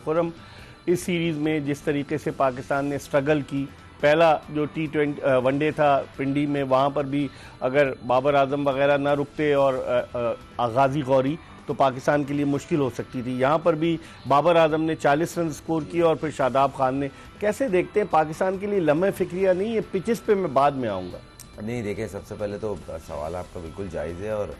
खुरम, इस सीरीज़ में जिस तरीके से पाकिस्तान ने स्ट्रगल की, पहला जो T20 वनडे था पिंडी में, वहाँ पर भी अगर बाबर आजम वगैरह ना रुकते और गाजी गौरी तो पाकिस्तान के लिए मुश्किल हो सकती थी। यहाँ पर भी बाबर आजम ने 40 रन स्कोर किए और फिर शादाब खान ने। कैसे देखते हैं पाकिस्तान के लिए लम्हे फिक्रिया नहीं, ये पिचेस पे मैं बाद में आऊँगा। नहीं देखिए, सबसे पहले तो सवाल आपका बिल्कुल जायज़ है और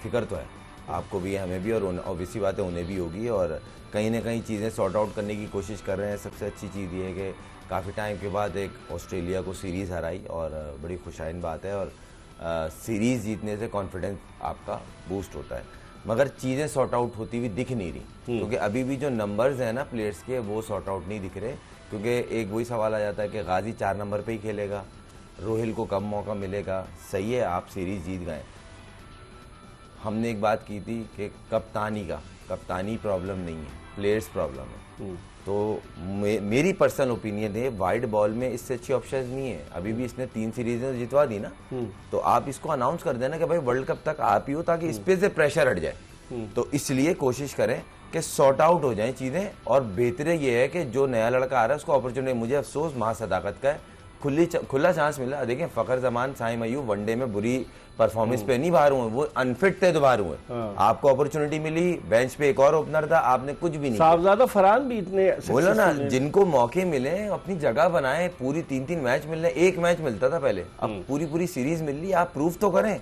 फिक्र तो है आपको भी, हमें भी, और ऑब्वियसली बात है उन्हें भी होगी, और कहीं ना कहीं चीज़ें सॉर्ट आउट करने की कोशिश कर रहे हैं। सबसे अच्छी चीज़ ये है कि काफ़ी टाइम के बाद एक ऑस्ट्रेलिया को सीरीज़ हराई और बड़ी खुशाइन बात है, और सीरीज़ जीतने से कॉन्फिडेंस आपका बूस्ट होता है, मगर चीज़ें सॉर्ट आउट होती हुई दिख नहीं रही, क्योंकि अभी भी जो नंबर्स हैं ना प्लेयर्स के, वो सॉर्ट आउट नहीं दिख रहे। क्योंकि एक वही सवाल आ जाता है कि गाजी 4 नंबर पे ही खेलेगा, रोहिल को कम मौका मिलेगा। सही है, आप सीरीज़ जीत गए। हमने एक बात की थी कि कप्तानी प्रॉब्लम नहीं है, प्लेयर्स प्रॉब्लम है। तो मेरी पर्सनल ओपिनियन है, वाइड बॉल में इससे अच्छी ऑप्शन नहीं है। अभी भी इसने 3 सीरीजें जितवा दी ना, तो आप इसको अनाउंस कर देना कि भाई वर्ल्ड कप तक आप ही हो, ताकि इस पे से प्रेशर हट जाए। तो इसलिए कोशिश करें कि सॉर्ट आउट हो जाए चीजें, और बेहतर ये है कि जो नया लड़का आ रहा है उसको अपॉर्चुनिटी। मुझे अफसोस महासदाकत का है, खुला चांस मिला। देखें, फखर जमान, साइम अयूब वनडे में बुरी परफॉर्मेंस पे नहीं बाहर हुए, वो अनफिट थे तो बाहर हुए। आपको अपॉर्चुनिटी मिली, बेंच पे एक और ओपनर था, आपने कुछ भी नहीं। साहबजादा फरहान भी इतने बोला ना, जिनको मौके मिले अपनी जगह बनाए। पूरी 3-3 मैच मिल रहे, एक मैच मिलता था पहले, अब पूरी सीरीज मिल रही। आप प्रूफ तो करें।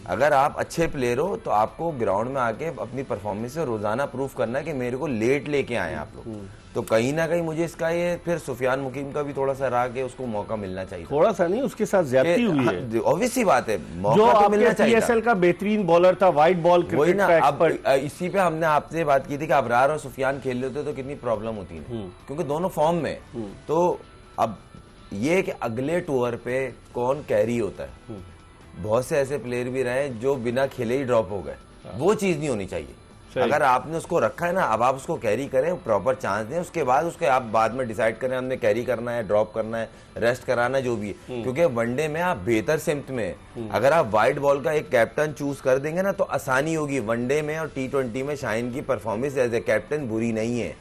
अगर आप अच्छे प्लेयर हो तो आपको ग्राउंड में आके अपनी परफॉर्मेंस से रोजाना प्रूफ करना है कि मेरे को लेट लेके आए आप लोग। तो कहीं ना कहीं मुझे इसका ये फिर सुफियान मुकीम का भी थोड़ा सा रहा कि उसको मौका मिलना चाहिए। थोड़ा सा नहीं, उसके साथ ज्यादती हुई है। ऑब्वियसली बात है, जो मौका तो मिलना चाहिए। PSL का बेहतरीन बॉलर था, वाइट बॉल क्रिकेट का एक्सपर्ट। इसी पे हमने आपसे बात की थी कि अबरार और सुफियान खेल लेते तो कितनी प्रॉब्लम होती है, क्योंकि दोनों फॉर्म में। तो अब ये कि अगले टूर पे कौन कैरी होता है। बहुत से ऐसे प्लेयर भी रहे जो बिना खेले ही ड्रॉप हो गए, वो चीज नहीं होनी चाहिए। अगर आपने उसको रखा है ना, अब आप उसको कैरी करें, प्रॉपर चांस दें, उसके बाद उसके आप बाद में डिसाइड करें हमने कैरी करना है, ड्रॉप करना है, रेस्ट कराना, जो भी है। क्योंकि वनडे में आप बेहतर सिमत में, अगर आप वाइट बॉल का एक कैप्टन चूज कर देंगे ना तो आसानी होगी वनडे में। और T20 में शाहीन की परफॉर्मेंस एज ए कैप्टन बुरी नहीं है।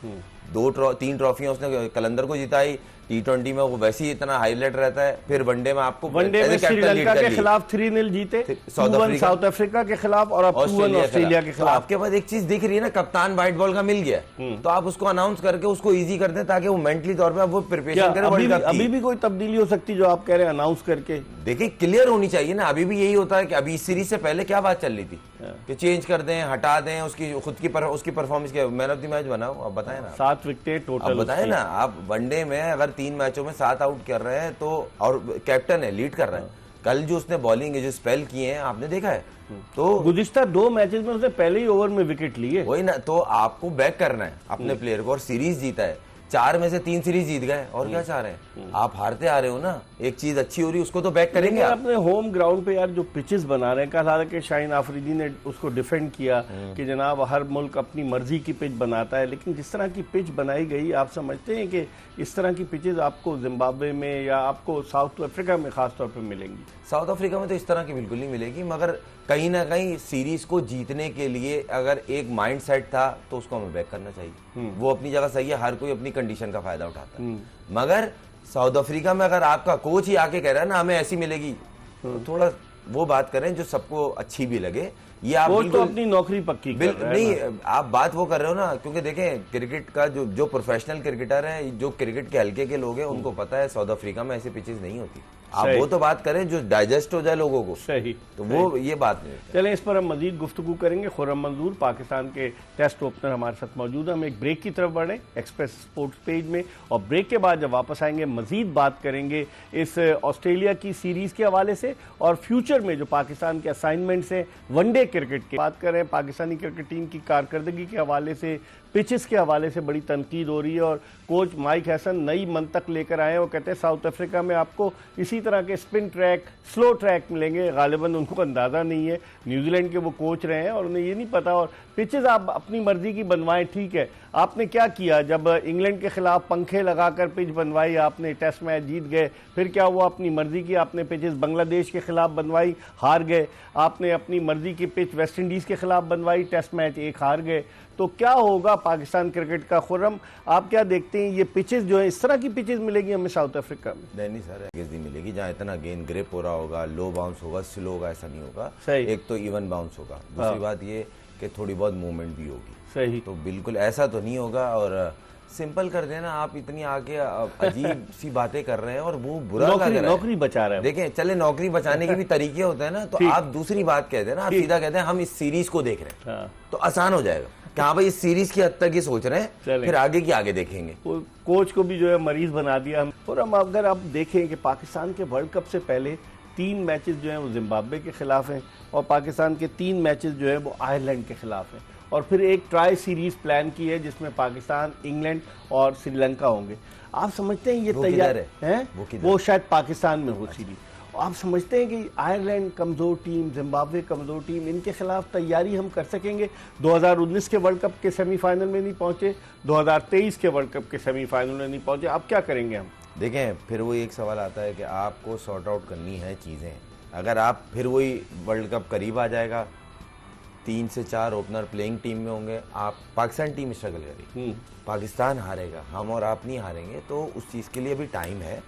3 ट्रॉफियां उसने कलंदर को जिताई। T20 में वो वैसे ही इतना हाईलाइट रहता है, फिर वनडे में आपको वनडे में श्रीलंका के खिलाफ 3-0 जीते, 2-1 साउथ अफ्रीका के खिलाफ और अब 2-1 ऑस्ट्रेलिया के खिलाफ। आपके पास एक चीज दिख रही है ना, कप्तान वाइट बॉल का मिल गया, तो आप उसको अनाउंस करके उसको इजी कर दें, ताकि वो मेंटली तौर पे वो प्रिपरेशन करे वर्ल्ड कप की। अभी भी कोई तब्दीली हो सकती जो आप कह रहे हैं अनाउंस करके? देखिए, क्लियर होनी चाहिए ना। अभी भी यही होता है कि अभी इस सीरीज से पहले क्या बात चल रही थी कि चेंज कर दें, हटा दें, उसकी खुद की उसकी परफॉर्मेंस के मैन ऑफ द मैच बनाओ। अब बताएं ना, 7 विकेट टोटल बताए ना। आप वनडे में अगर 3 मैचों में 7 आउट कर रहे हैं तो, और कैप्टन है, लीड कर रहे हैं। कल जो उसने बॉलिंग जो स्पेल किए हैं आपने देखा है, तो गुज़िश्ता 2 मैचेस में उसने पहले ही ओवर में विकेट लिए। वही ना, तो आपको बैक करना है अपने प्लेयर को, और सीरीज जीता है। 4 में से 3 सीरीज जीत गए, और क्या चाह रहे हैं आप? हारते आ रहे हो ना, एक चीज अच्छी हो रही है उसको तो बैक करेंगे आप। अपने होम ग्राउंड पे यार जो पिचेस बना रहे हैं, कल हालांकि शाहीन आफरीदी ने उसको डिफेंड किया कि जनाब हर मुल्क अपनी मर्जी की पिच बनाता है, लेकिन जिस तरह की पिच बनाई गई, आप समझते हैं कि इस तरह की पिचेस आपको जिम्बाब्वे में या आपको साउथ अफ्रीका में खासतौर पर मिलेंगी? साउथ अफ्रीका में तो इस तरह की बिल्कुल नहीं मिलेगी, मगर कहीं ना कहीं सीरीज को जीतने के लिए अगर एक माइंड सेट था तो उसको हमें बैक करना चाहिए। वो अपनी जगह सही है, हर कोई अपनी कंडीशन का फायदा उठाता है। मगर साउथ अफ्रीका में अगर आपका कोच ही आके कह रहा है ना हमें ऐसी मिलेगी, तो थोड़ा वो बात करें जो सबको अच्छी भी लगे। ये आप तो अपनी नौकरी पक्की कर रहे हैं नहीं, आप बात वो कर रहे हो ना, क्योंकि देखें क्रिकेट का जो प्रोफेशनल क्रिकेटर है, जो क्रिकेट के हल्के के लोग हैं, उनको पता है साउथ अफ्रीका में ऐसी पिचेस नहीं होती। आप वो तो बात करें जो डाइजेस्ट हो जाए लोगों को। सही, तो वो ये बात नहीं। चलें, इस पर हम मजीद गुफ्तगू करेंगे। खुर्रम मंजूर पाकिस्तान के टेस्ट ओपनर हमारे साथ मौजूद है। हम एक ब्रेक की तरफ बढ़े एक्सप्रेस स्पोर्ट्स पेज में, और ब्रेक के बाद जब वापस आएंगे मजीद बात करेंगे इस ऑस्ट्रेलिया की सीरीज के हवाले से, और फ्यूचर में जो पाकिस्तान के असाइनमेंट्स हैं वनडे क्रिकेट के। बात करें पाकिस्तानी क्रिकेट टीम की कारकर्दगी के हवाले से, पिचेस के हवाले से बड़ी तनकीद हो रही है, और कोच माइक हैसन नई मंतक लेकर आए हैं। वो कहते हैं साउथ अफ्रीका में आपको इसी तरह के स्पिन ट्रैक, स्लो ट्रैक मिलेंगे। गालिबन उनको अंदाज़ा नहीं है, न्यूजीलैंड के वो कोच रहे हैं और उन्हें ये नहीं पता। और पिचेस आप अपनी मर्जी की बनवाएं, ठीक है। आपने क्या किया जब इंग्लैंड के खिलाफ पंखे लगाकर पिच बनवाई, आपने टेस्ट मैच जीत गए। फिर क्या हुआ, अपनी मर्जी की आपने पिचेस बांग्लादेश के खिलाफ बनवाई, हार गए। आपने अपनी मर्जी की पिच वेस्ट इंडीज़ के खिलाफ बनवाई, टेस्ट मैच 1 हार गए। तो क्या होगा पाकिस्तान क्रिकेट का? खुर्रम, आप क्या देखते हैं, ये पिचेस जो है, इस तरह की पिचेस मिलेगी हमें साउथ अफ्रीका में? नहीं सर, नहीं मिलेगी जहाँ इतना गेंद ग्रिप हो रहा होगा, लो बाउंस होगा, स्लो होगा, ऐसा नहीं होगा। सही। एक तो इवन बाउंस होगा, दूसरी बात ये कि थोड़ी बहुत मूवमेंट भी होगी। सही। तो बिल्कुल ऐसा तो नहीं होगा। और सिंपल कर देना, आप इतनी आगे अजीब सी बातें कर रहे हैं और वो बुरा लग रहा है। नौकरी बचा रहे हैं। देखें, चले नौकरी बचाने के भी तरीके होते हैं ना, तो आप दूसरी बात कहते हैं ना, आप सीधा कहते हैं हम इस सीरीज को देख रहे हैं, तो आसान हो जाएगा कि हाँ भाई इस सीरीज की हद तक ही सोच रहे हैं, फिर आगे की आगे देखेंगे। कोच को भी जो है मरीज बना दिया। और हम अगर आप देखें कि पाकिस्तान के वर्ल्ड कप से पहले 3 मैचेस जो हैं वो जिम्बाब्वे के खिलाफ हैं और पाकिस्तान के 3 मैचेस जो है वो आयरलैंड के खिलाफ हैं, और फिर एक ट्राई सीरीज प्लान की है जिसमें पाकिस्तान, इंग्लैंड और श्रीलंका होंगे। आप समझते हैं ये तैयार है? वो शायद पाकिस्तान में हो सीरीज। आप समझते हैं कि आयरलैंड कमजोर टीम, जिम्बाब्वे कमजोर टीम, इनके खिलाफ तैयारी हम कर सकेंगे? 2019 के वर्ल्ड कप के सेमीफाइनल में नहीं पहुंचे, 2023 के वर्ल्ड कप के सेमीफाइनल में नहीं पहुंचे, अब क्या करेंगे हम? देखें, फिर वो एक सवाल आता है कि आपको सॉर्ट आउट करनी है चीज़ें। अगर आप फिर वही वर्ल्ड कप करीब आ जाएगा, 3 से 4 ओपनर प्लेइंग टीम में होंगे, आप पाकिस्तान टीम स्ट्रगल करेगी, पाकिस्तान हारेगा, हम और आप नहीं हारेंगे, तो उस चीज़ के लिए भी टाइम है।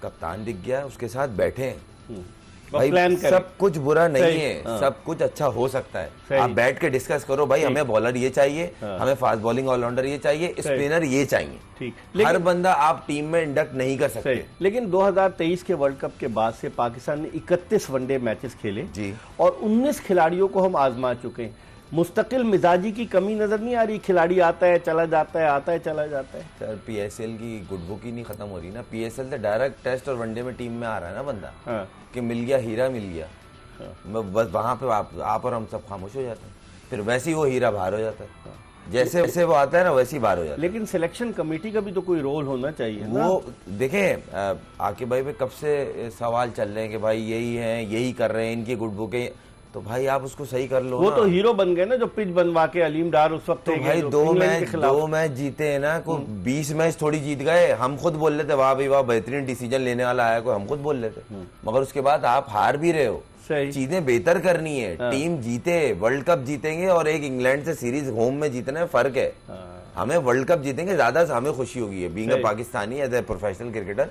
कप्तान दिख गया, उसके साथ बैठे हैं भाई, सब कुछ बुरा नहीं है, सब कुछ अच्छा हो सकता है। आप बैठ के डिस्कस करो भाई, हमें बॉलर ये चाहिए, हमें फास्ट बॉलिंग ऑलराउंडर ये चाहिए, स्पिनर ये चाहिए। ठीक, हर बंदा आप टीम में इंडक्ट नहीं कर सकते। लेकिन 2023 के वर्ल्ड कप के बाद से पाकिस्तान ने 31 वनडे मैचेस खेले जी, और 19 खिलाड़ियों को हम आजमा चुके हैं। मुस्तकिल मिजाजी की कमी नजर नहीं आ रही? खिलाड़ी आता है चला जाता है, आता है चला जाता है। सर, पीएसएल की गुड बुक ही नहीं खत्म हो रही ना। पीएसएल से डायरेक्ट टेस्ट और वनडे में टीम में आ रहा है ना बंदा, कि मिल गया हीरा, मिल गया, बस वहां पे आप और हम सब खामोश हो जाते हैं, फिर वैसे ही वो हीरा बाहर हो जाता है। जैसे वैसे वो आता है ना, वैसे ही बाहर हो जाता है। लेकिन सिलेक्शन कमेटी का भी तो कोई रोल होना चाहिए। वो देखें, आकिब भाई पे कब से सवाल चल रहे हैं कि भाई यही है, यही कर रहे हैं, इनकी गुड बुकें, तो भाई आप उसको सही कर लो। वो तो हीरो बन गए ना जो पिच बनवा के अलीम डार उस वक्त। तो भाई 2 मैच जीते हैं ना, कोई 20 मैच थोड़ी जीत गए। हम खुद बोल लेते वाह भाई वाह, बेहतरीन डिसीजन लेने वाला आया कोई, हम खुद बोल लेते, मगर उसके बाद आप हार भी रहे हो। चीजें बेहतर करनी है, टीम जीते, वर्ल्ड कप जीतेंगे और एक इंग्लैंड से सीरीज होम में जीतना है, फर्क है। हमें वर्ल्ड कप जीतेंगे ज्यादा हमें खुशी होगी, being a Pakistani as a professional cricketer,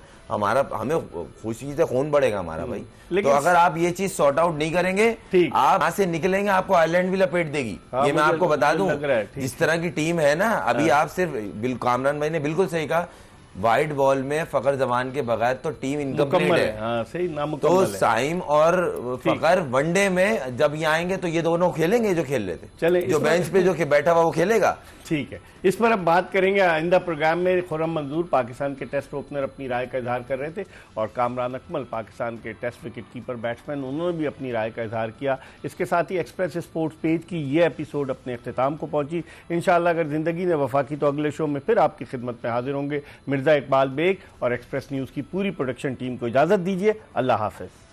हमें खुशी से खून बढ़ेगा हमारा भाई। तो अगर आप ये चीज सॉर्ट आउट नहीं करेंगे, आप यहाँ से निकलेंगे, आपको आयरलैंड भी लपेट देगी। ये मैं आपको बता दूं, जिस तरह की टीम है ना अभी, आप सिर्फ कामरान भाई ने बिल्कुल सही कहा, वाइट बॉल में फकर जमान के बगैर तो टीम इनकम्प्लीट है। हाँ, सही, तो साइम और फकर वनडे में जब ये आएंगे तो ये दोनों खेलेंगे जो खेल रहे थे। चले, जो बेंच पे जो बैठा हुआ वो खेलेगा। ठीक है, इस पर अब बात करेंगे आइंदा प्रोग्राम में। खुर्रम मंजूर पाकिस्तान के टेस्ट ओपनर अपनी राय का इजहार कर रहे थे, और कामरान अकमल पाकिस्तान के टेस्ट विकेट कीपर बैट्समैन, उन्होंने भी अपनी राय का इजहार किया। इसके साथ ही एक्सप्रेस स्पोर्ट्स पेज की ये एपिसोड अपने अख्तिताम को पहुंची। इंशाअल्लाह अगर जिंदगी ने वफा की तो अगले शो में फिर आपकी खिदमत में हाजिर होंगे। मिर्जा इकबाल बेग और एक्सप्रेस न्यूज़ की पूरी प्रोडक्शन टीम को इजाज़त दीजिए। अल्लाह हाफ़िज़।